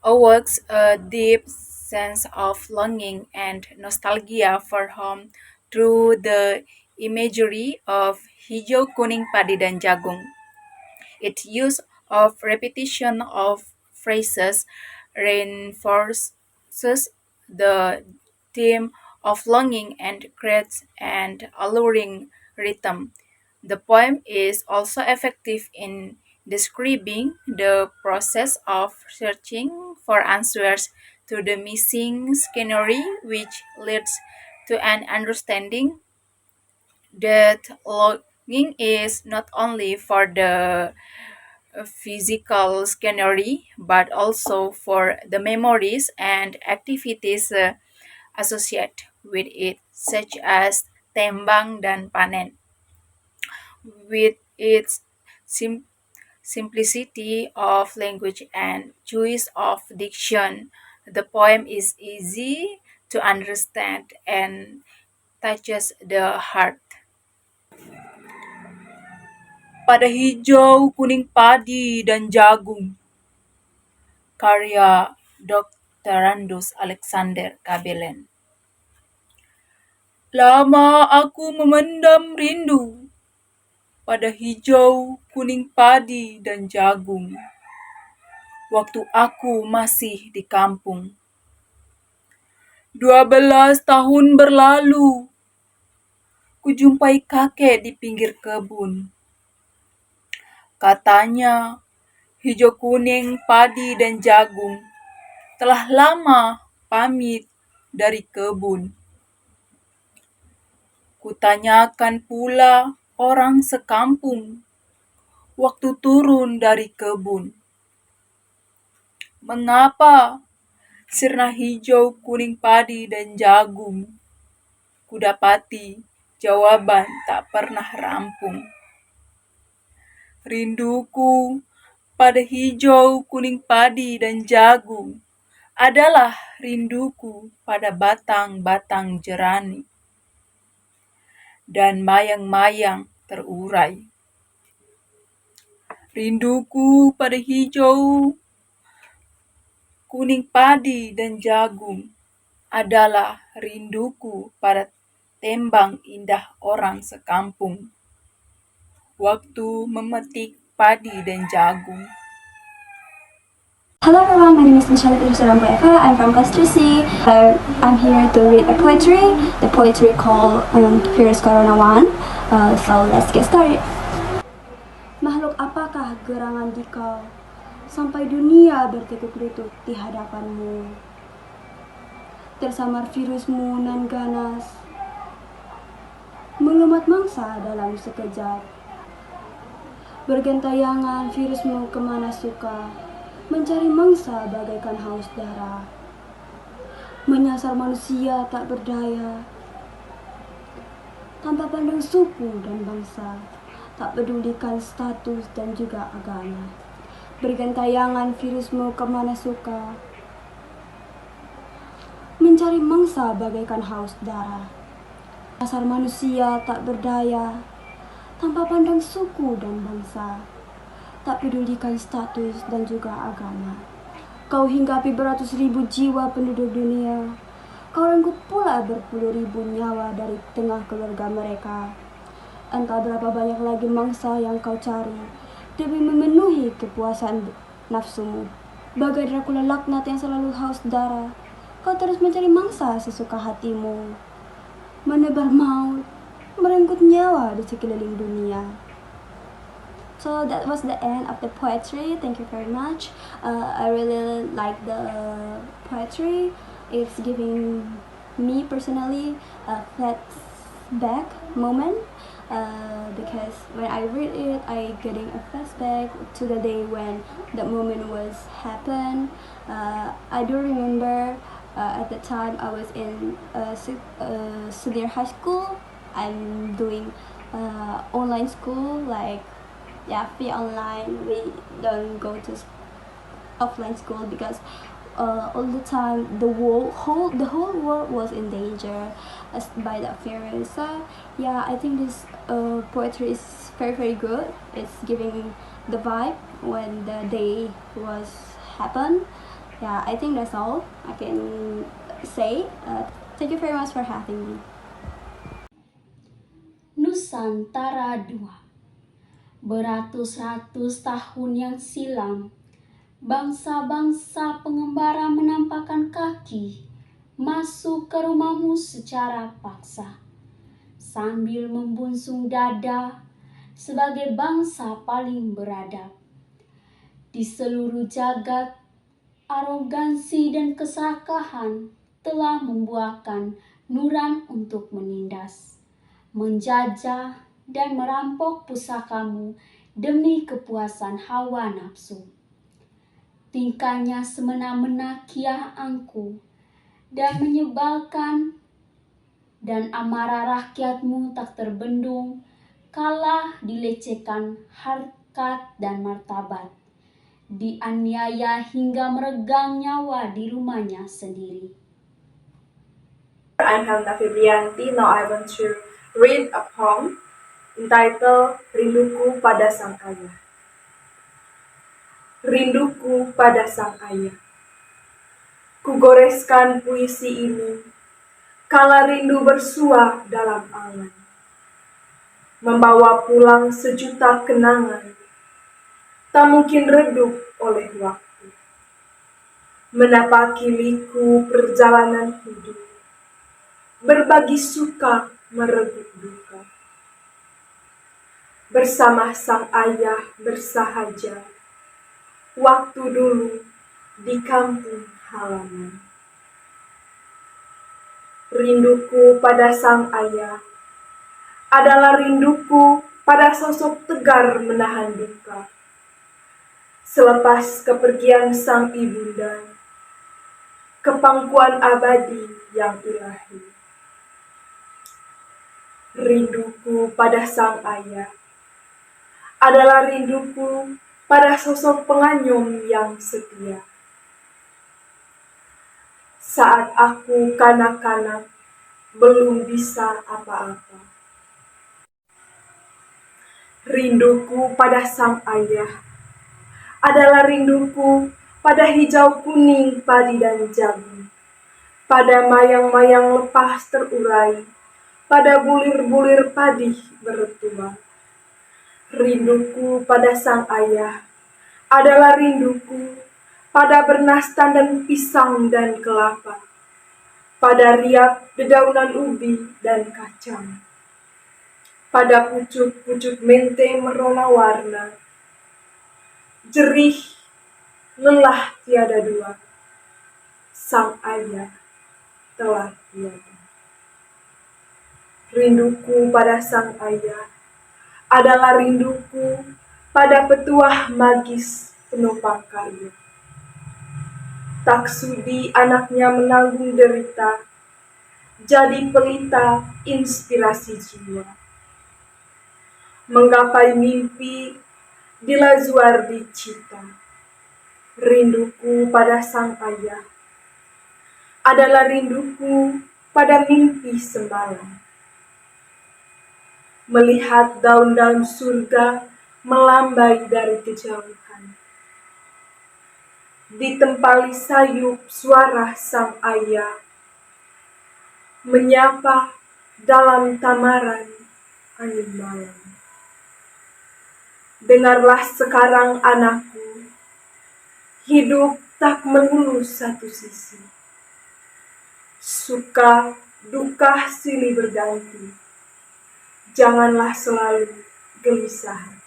evokes a deep sense of longing and nostalgia for home through the imagery of hijau kuning padi dan jagung. Its use of repetition of phrases reinforces the theme of longing and creates an alluring rhythm. The poem is also effective in describing the process of searching for answers to the missing scenery, which leads to an understanding that longing is not only for the physical scenery, but also for the memories and activities associated with it, such as tembang dan panen. With its sim- simplicity of language and choice of diction, the poem is easy to understand and touches the heart. Pada hijau kuning padi dan jagung, karya Dr. Randus Alexander Kabelen. Lama aku memendam rindu pada hijau kuning padi dan jagung. Waktu aku masih di kampung. 12 tahun berlalu, kujumpai kakek di pinggir kebun. Katanya, hijau kuning padi dan jagung telah lama pamit dari kebun. Kutanyakan pula orang sekampung waktu turun dari kebun. Mengapa sirna hijau kuning padi dan jagung? Kudapati jawaban tak pernah rampung. Rinduku pada hijau kuning padi dan jagung adalah rinduku pada batang-batang jerani dan mayang-mayang terurai. Rinduku pada hijau kuning padi dan jagung adalah rinduku pada tembang indah orang sekampung waktu memetik padi dan jagung. Hello everyone, my name is Michelle Eva. I'm from class 3C. I'm here to read a poetry. The poetry called Virus Corona 1. So let's get started. Makhluk apakah gerangan dikau sampai dunia bertekuk lutut di hadapanmu? Tersamar virusmu nan ganas, mengemat mangsa dalam sekejap. Bergentayangan virusmu kemana suka, mencari mangsa bagaikan haus darah. Menyasar manusia tak berdaya, tanpa pandang suku dan bangsa, tak pedulikan status dan juga agama. Bergentayangan virusmu kemana suka, mencari mangsa bagaikan haus darah. Menyasar manusia tak berdaya, tanpa pandang suku dan bangsa, tak pedulikan status dan juga agama. Kau hinggapi beratus ribu jiwa penduduk dunia. Kau renggut pula berpuluh ribu nyawa dari tengah keluarga mereka. Entah berapa banyak lagi mangsa yang kau cari demi memenuhi kepuasan nafsumu. Bagai Dracula laknat yang selalu haus darah, kau terus mencari mangsa sesuka hatimu. Menebar maut, merenggut nyawa di sekeliling dunia. So that was the end of the poetry. Thank you very much. I really like the poetry. It's giving me personally a flashback moment because when I read it, I getting a flashback to the day when that moment was happened. I do remember at the time I was in senior high school. I'm doing online school, like free online. We don't go to offline school because all the time the whole world was in danger by that virus. So I think this poetry is very good. It's giving the vibe when the day was happened. Yeah, I think that's all I can say. Thank you very much for having me. Nusantara II. Beratus-ratus tahun yang silam, bangsa-bangsa pengembara menampakkan kaki masuk ke rumahmu secara paksa, sambil membusung dada sebagai bangsa paling beradab. Di seluruh jagat, arogansi dan keserakahan telah membuahkan nuran untuk menindas, menjajah, dan merampok pusakamu demi kepuasan hawa nafsu. Tingkahnya semena-mena kiah angku dan menyebalkan, dan amarah rakyatmu tak terbendung kalah dilecehkan harkat dan martabat, dianiaya hingga meregang nyawa di rumahnya sendiri. I'm Helena Febrianti. Now I want to read a poem entitled Rinduku pada Sang Ayah. Rinduku pada Sang Ayah. Kugoreskan puisi ini kala rindu bersua dalam angan, membawa pulang sejuta kenangan, tak mungkin redup oleh waktu. Menapaki liku perjalanan hidup, berbagi suka merebut duka. Bersama sang ayah bersahaja, waktu dulu di kampung halaman. Rinduku pada sang ayah adalah rinduku pada sosok tegar menahan duka. Selepas kepergian sang ibunda, ke pangkuan abadi yang ilahi. Rinduku pada sang ayah adalah rinduku pada sosok penganyum yang setia. Saat aku kanak-kanak belum bisa apa-apa. Rinduku pada sang ayah adalah rinduku pada hijau kuning padi dan jagung, pada mayang-mayang lepas terurai, pada bulir-bulir padi bertuah. Rinduku pada sang ayah adalah rinduku pada bernastan dan pisang dan kelapa, pada riak dedaunan ubi dan kacang, pada pucuk-pucuk mente merona warna, jerih, lelah tiada dua, sang ayah telah tiada. Rinduku pada sang ayah adalah rinduku pada petuah magis penopang kayu. Tak sudi anaknya menanggung derita, jadi pelita inspirasi jiwa. Menggapai mimpi di lazuar di cita. Rinduku pada sang ayah adalah rinduku pada mimpi semalam. Melihat daun-daun surga melambai dari kejauhan. Ditempali sayup suara sang ayah, menyapa dalam tamaran angin malam. Dengarlah sekarang anakku, hidup tak melulu satu sisi. Suka, duka silih berganti. Janganlah selalu gelisah.